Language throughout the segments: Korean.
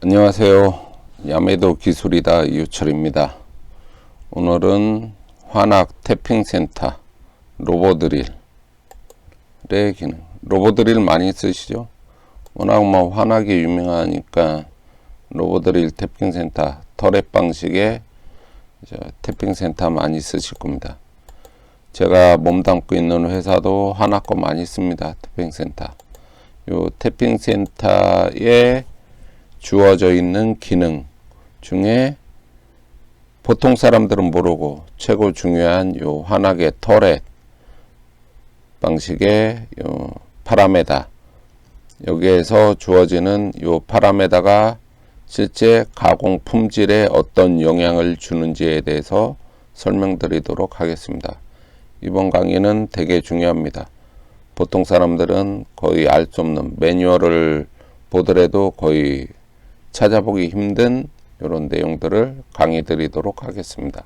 안녕하세요. 야매도 기술이다 이유철입니다. 오늘은 환학 태핑센터 로보드릴의 기능. 로보드릴 많이 쓰시죠? 워낙 뭐 환학이 유명하니까 로보드릴 태핑센터 터렛 방식의 태핑센터 많이 쓰실 겁니다. 제가 몸담고 있는 회사도 환학 거 많이 씁니다. 태핑센터. 요 태핑센터에 주어져 있는 기능 중에 보통 사람들은 모르고 최고 중요한 요 환학의 터렛 방식의 요 파라메다, 여기에서 주어지는 요 파라메다가 실제 가공 품질에 어떤 영향을 주는지에 대해서 설명드리도록 하겠습니다. 이번 강의는 되게 중요합니다. 보통 사람들은 거의 알 수 없는, 매뉴얼을 보더라도 거의 찾아보기 힘든 이런 내용들을 강의 드리도록 하겠습니다.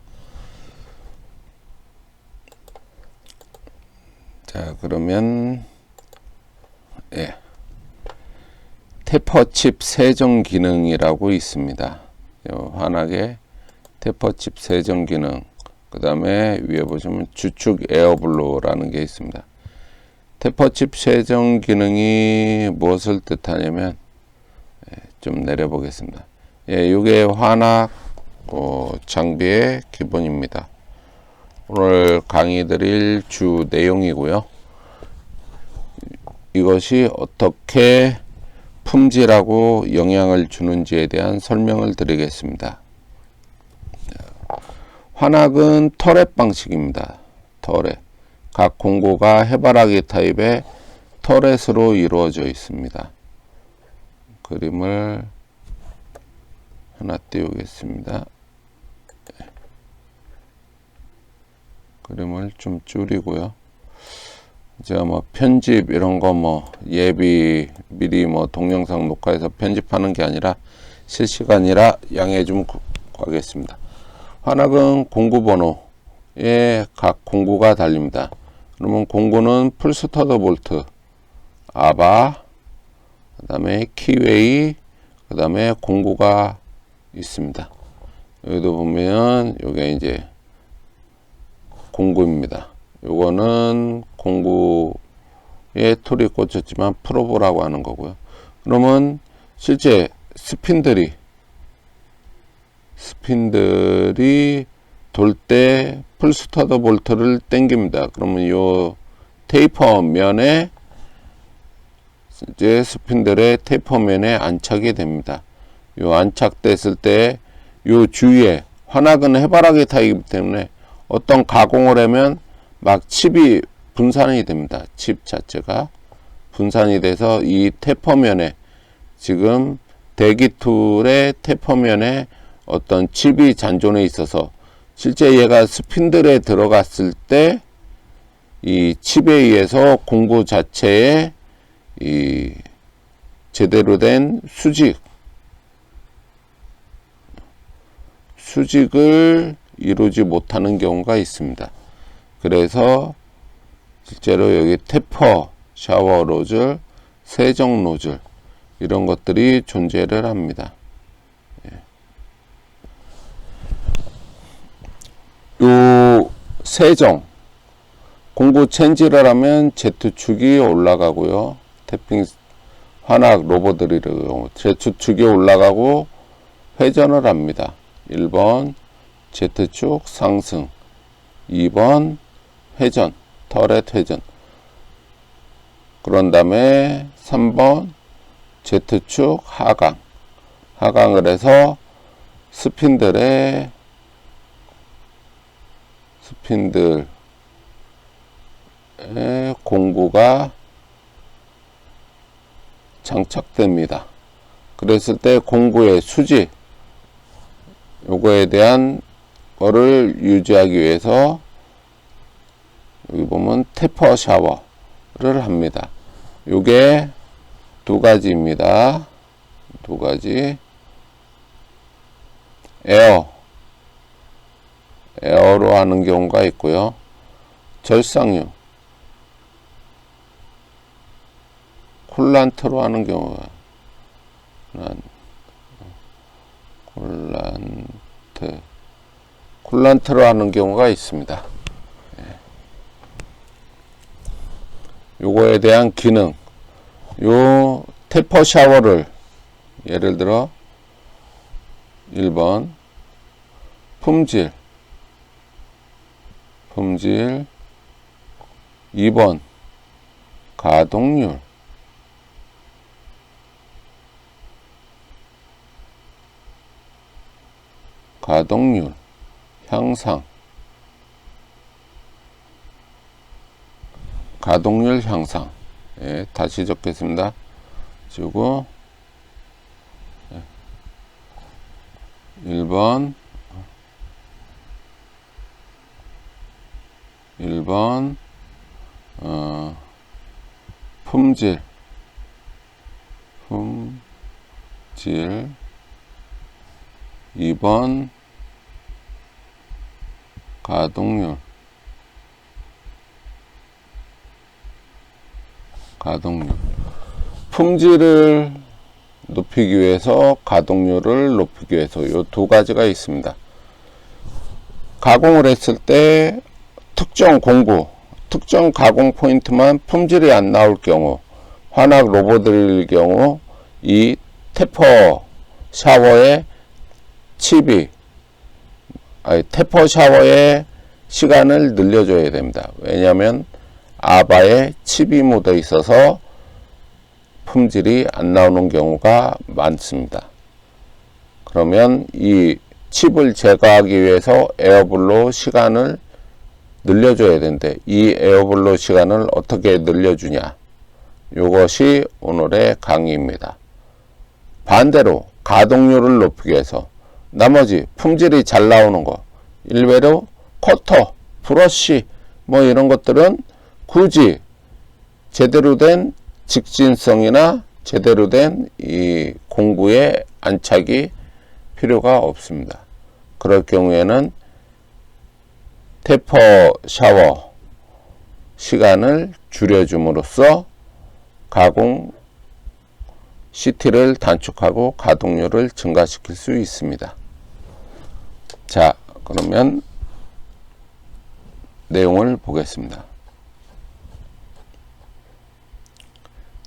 자, 그러면 테퍼칩 세정 기능이라고 있습니다. 환하게 테퍼칩 세정 기능, 그 다음에 위에 보시면 주축 에어블로라는 게 있습니다. 테퍼칩 세정 기능이 무엇을 뜻하냐면, 좀 내려보겠습니다. 이게 환학 장비의 기본입니다. 오늘 강의 드릴 주 내용이고요. 이것이 어떻게 품질하고 영향을 주는지에 대한 설명을 드리겠습니다. 환학은 터렛 방식입니다. 터렛. 각 공구가 해바라기 타입의 터렛으로 이루어져 있습니다. 그림을 하나 띄우겠습니다. 그림을 좀 줄이고요. 제가 뭐 편집 이런 거 뭐 예비 미리 뭐 동영상 녹화해서 편집하는 게 아니라 실시간이라 양해 좀 구하겠습니다. 환학은 공구 번호에 각 공구가 달립니다. 그러면 공구는 풀스터드 볼트, 아바, 그 다음에 키웨이, 그 다음에 공구가 있습니다. 여기도 보면 요게 이제 공구입니다. 요거는 공구에 툴이 꽂혔지만 프로브라고 하는 거고요. 그러면 실제 스핀들이 돌 때 풀스터드 볼트를 당깁니다. 그러면 요 테이퍼 면에 이제 스핀들의 테이퍼면에 안착이 됩니다. 요 안착됐을 때 요 주위에, 환학은 해바라기 타입이기 때문에 어떤 가공을 하면 막 칩이 분산이 됩니다. 칩 자체가 분산이 돼서 이 테이퍼면에, 지금 대기툴의 테이퍼면에 어떤 칩이 잔존해 있어서 실제 얘가 스핀들에 들어갔을 때 이 칩에 의해서 공구 자체에 이 제대로 된 수직을 이루지 못하는 경우가 있습니다. 그래서 실제로 여기 테퍼, 샤워 노즐, 세정 노즐 이런 것들이 존재를 합니다. 요 세정, 공구 체인지를 하면 Z축이 올라가고요. 태핑 환학 로보드릴의 경우 Z축이 올라가고 회전을 합니다. 1번 Z축 상승, 2번 회전, 터렛 회전. 그런 다음에 3번 Z축 하강을 해서 스핀들의 공구가 장착됩니다. 그랬을 때 공구의 수직, 요거에 대한 거를 유지하기 위해서 여기 보면 테퍼 샤워를 합니다. 요게 두 가지입니다. 두 가지. 에어로 하는 경우가 있고요. 절상유, 콜란트로 하는 경우가 쿨란트로 하는 경우가 있습니다. 요거에 대한 기능, 요 테퍼 샤워를 예를 들어 1번 품질 2번 가동률 향상 가동률 향상. 예, 다시 적겠습니다. 그리고 1번 품질 2번 가동률 품질을 높이기 위해서 가동률을 높이기 위해서 이 두 가지가 있습니다. 가공을 했을 때 특정 가공 포인트만 품질이 안 나올 경우, 환학 로봇일 경우 이 테퍼 샤워의 테퍼 샤워의 시간을 늘려줘야 됩니다. 왜냐하면 아바에 칩이 묻어 있어서 품질이 안 나오는 경우가 많습니다. 그러면 이 칩을 제거하기 위해서 에어블로 시간을 늘려줘야 되는데, 이 에어블로 시간을 어떻게 늘려주냐, 이것이 오늘의 강의입니다. 반대로 가동률을 높이기 위해서 나머지 품질이 잘 나오는 거, 일례로 커터, 브러쉬 뭐 이런 것들은 굳이 제대로 된 직진성이나 제대로 된 이 공구에 안착이 필요가 없습니다. 그럴 경우에는 테퍼 샤워 시간을 줄여줌으로써 가공 CT를 단축하고 가동률을 증가시킬 수 있습니다. 자, 그러면 내용을 보겠습니다.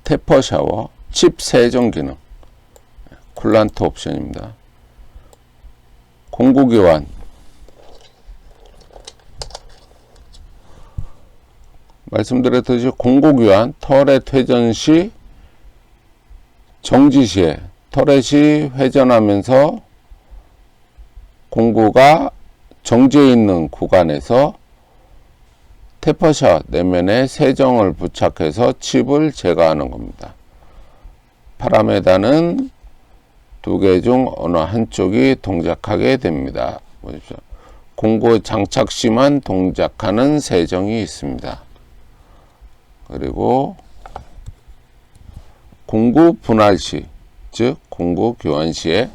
테퍼 샤워 칩 세정 기능, 쿨란트 옵션입니다. 공구 교환, 말씀드렸듯이 공구 교환, 터렛 회전 시 정지 시에 터렛이 회전하면서 공구가 정지해 있는 구간에서 테퍼샷 내면에 세정을 부착해서 칩을 제거하는 겁니다. 파라메다는 두 개 중 어느 한쪽이 동작하게 됩니다. 보십시오. 공구 장착 시만 동작하는 세정이 있습니다. 그리고 공구 분할 시, 즉 공구 교환 시에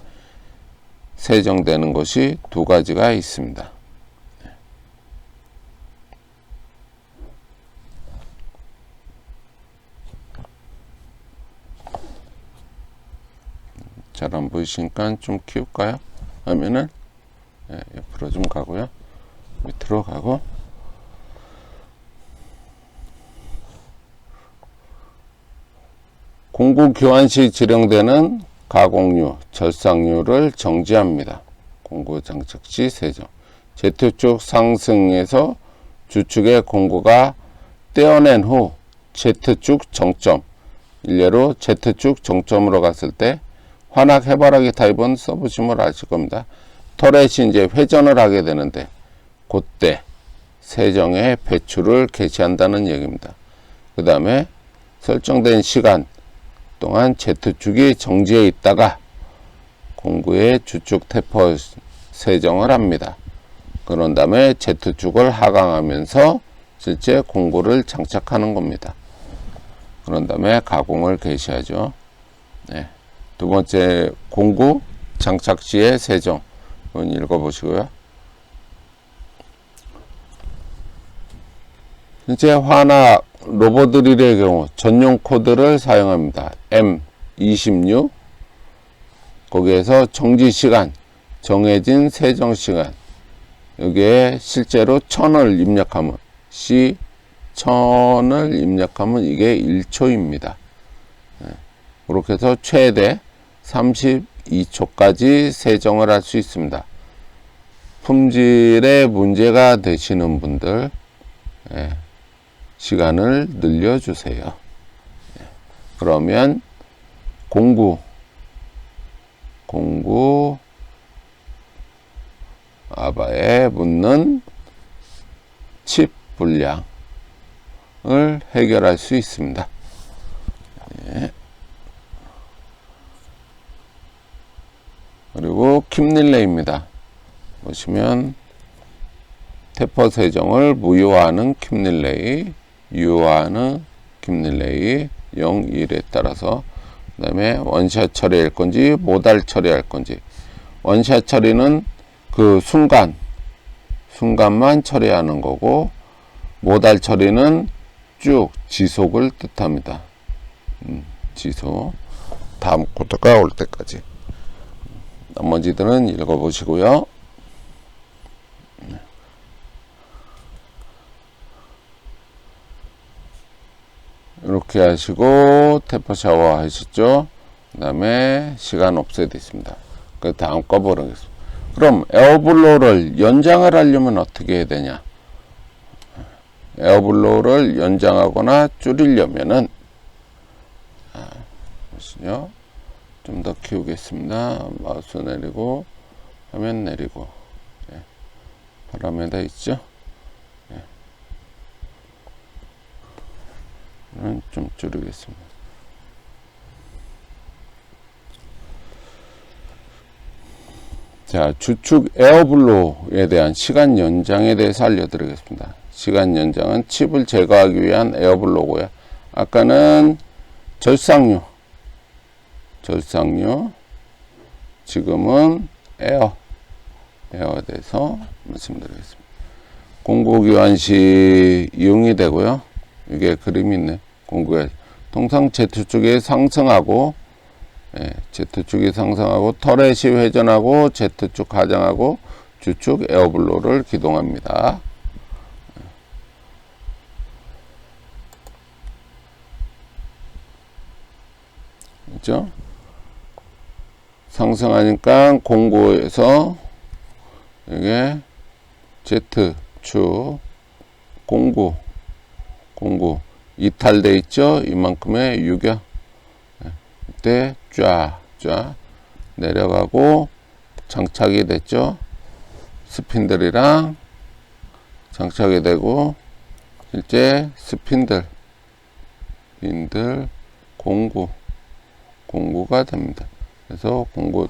세정되는 것이 두 가지가 있습니다. 잘 안 보이시니까 좀 키울까요? 하면은 옆으로 좀 가고요. 밑으로 가고, 공구 교환 시 지령되는 가공류, 절삭류를 정지합니다. 공구 장착 시 세정. Z축 상승에서 주축의 공구가 떼어낸 후 Z축 정점, 일례로 Z축 정점으로 갔을 때, 환학 해바라기 타입은 써보시면 아실 겁니다. 터렛이 이제 회전을 하게 되는데, 그때 세정의 배출을 개시한다는 얘기입니다. 그 다음에 설정된 시간 동안 Z축이 정지해 있다가 공구의 주축 테퍼 세정을 합니다. 그런 다음에 Z축을 하강하면서 실제 공구를 장착하는 겁니다. 그런 다음에 가공을 개시하죠. 네. 두 번째, 공구 장착 시의 세정. 한번 읽어보시고요. 실제 환학 로보드릴의 경우 전용 코드를 사용합니다. M26. 거기에서 정지 시간, 정해진 세정 시간, 여기에 실제로 1000을 입력하면 C1000을 입력하면 이게 1초입니다. 그렇게 해서 최대 32초까지 세정을 할 수 있습니다. 품질에 문제가 되시는 분들 시간을 늘려주세요. 그러면 공구 아바에 묻는 칩 불량을 해결할 수 있습니다. 그리고 킵 보시면 태퍼 세정을 무효화하는 킵 유효화하는 킵 0, 1에 따라서 그 다음에 원샷 처리할 건지 모달 처리할 건지, 원샷 처리는 그 순간만 처리하는 거고, 모달 처리는 쭉 지속을 뜻합니다. 지속 다음 코드가 올 때까지. 나머지들은 읽어보시고요. 이렇게 하시고 태퍼 샤워 하셨죠. 그 다음에 시간 옵셋 있습니다. 그 다음 거 보겠습니다. 그럼 에어블로우를 연장을 하려면 어떻게 해야 되냐? 에어블로우를 연장하거나 줄이려면은 보시죠. 좀 더 키우겠습니다. 마우스 내리고 화면 내리고 바람에다 있죠. 좀 줄이겠습니다. 자, 주축 에어블로우에 대한 시간 연장에 대해서 알려드리겠습니다. 시간 연장은 칩을 제거하기 위한 에어블로우고요. 아까는 절삭류, 지금은 에어에 대해서 말씀드리겠습니다. 공구교환 시 이용이 되고요. 이게 그림이 있네. 공구교환. 통상 Z축이 상승하고, Z축이 상승하고, 터렛이 회전하고, Z축 하장하고, 주축 에어블로우를 기동합니다. 그렇죠? 상승하니까 공구에서 이게 Z축 공구 이탈돼 있죠. 이만큼의 유격. 이때 쫙 내려가고 장착이 됐죠. 스핀들이랑 장착이 되고 실제 스핀들 공구가 됩니다. 그래서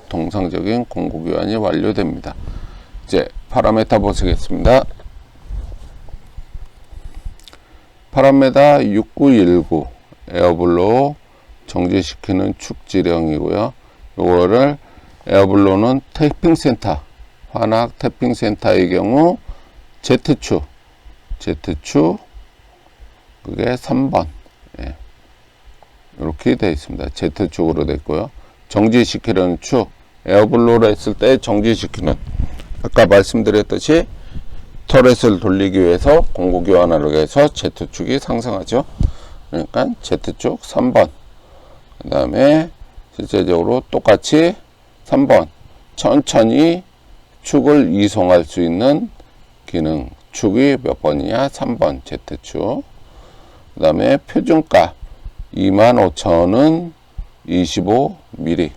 통상적인 공구 교환이 완료됩니다. 이제 파라메타 보시겠습니다. 파라메타 6919 에어블로우 정지시키는 축 지령이고요. 요거를 에어블로우는 태핑센터, 환학 태핑센터의 경우 Z축 그게 3번 이렇게 되어 있습니다. Z축으로 되어 있고요. 정지시키는 축, 에어블로우를 했을 때 정지시키는, 아까 말씀드렸듯이 터렛을 돌리기 위해서 공구 교환하기 위해서 Z축이 상승하죠. 그러니까 Z축 3번. 그 다음에 실제적으로 똑같이 3번 천천히 축을 이송할 수 있는 기능, 축이 몇 번이냐? 3번 Z축. 그 다음에 표준가 25,000은 25mm.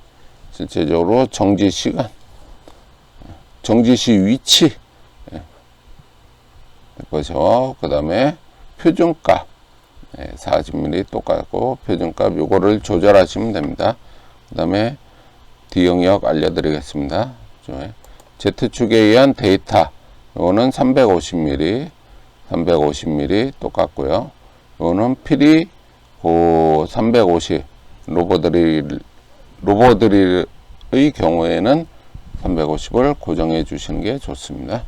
실제적으로 정지 시간, 정지시 위치 보죠. 그 다음에 표준값 40mm 똑같고 표준값 요거를 조절하시면 됩니다. 그 다음에 D 영역 알려드리겠습니다. Z축에 의한 데이터 요거는 350mm 똑같고요. 요거는 필히 350 로버들의 경우에는 350을 고정해 주시는 게 좋습니다.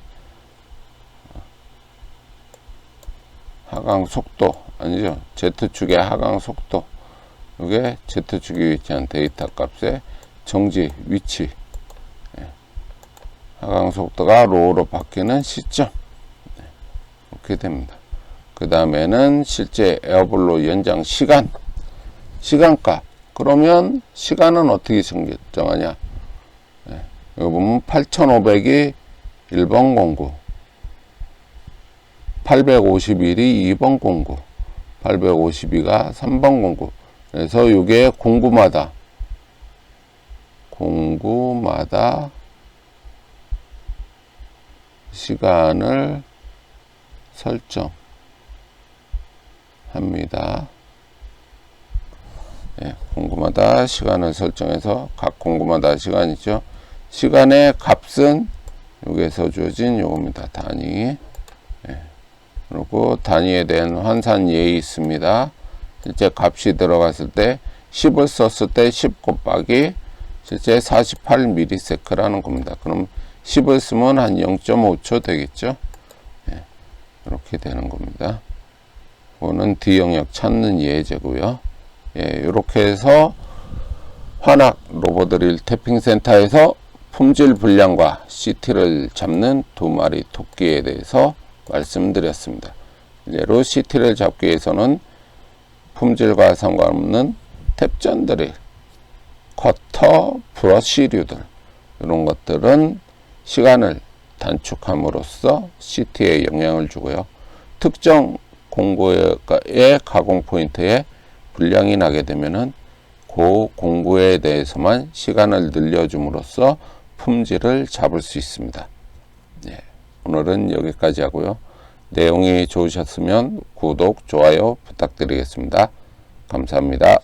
하강 속도 아니죠. Z축의 하강 속도, 이게 Z축이 위치한 데이터 값의 정지 위치 하강 속도가 로우로 바뀌는 시점. 네, 이렇게 됩니다. 그 다음에는 실제 에어블로 연장 시간, 시간값. 그러면 시간은 어떻게 정하냐? 네, 여기 보면 8500이 1번 공구, 851이 2번 공구, 852가 3번 공구. 그래서 이게 공구마다 시간을 설정합니다. 예, 공구마다 시간을 설정해서 각 공구마다 시간이죠. 시간의 값은 여기에서 주어진 요겁니다. 단위. 예, 그리고 단위에 대한 환산 예이 있습니다. 실제 값이 들어갔을 때 10을 썼을 때 10 곱하기 실제 48ms라는 겁니다. 그럼 10을 쓰면 한 0.5초 되겠죠. 예, 이렇게 되는 겁니다. 이거는 D 영역 찾는 예제고요. 예, 이렇게 해서 환학 로보드릴 태핑센터에서 품질 불량과 CT를 잡는 두 마리 토끼에 대해서 말씀드렸습니다. 예로 CT를 잡기 위해서는 품질과 상관없는 탭전 드릴, 커터, 브러쉬류들 이런 것들은 시간을 단축함으로써 CT에 영향을 주고요. 특정 공구의 가공 포인트에 불량이 나게 되면은 그 공구에 대해서만 시간을 늘려줌으로써 품질을 잡을 수 있습니다. 예, 오늘은 여기까지 하고요. 내용이 좋으셨으면 구독, 좋아요 부탁드리겠습니다. 감사합니다.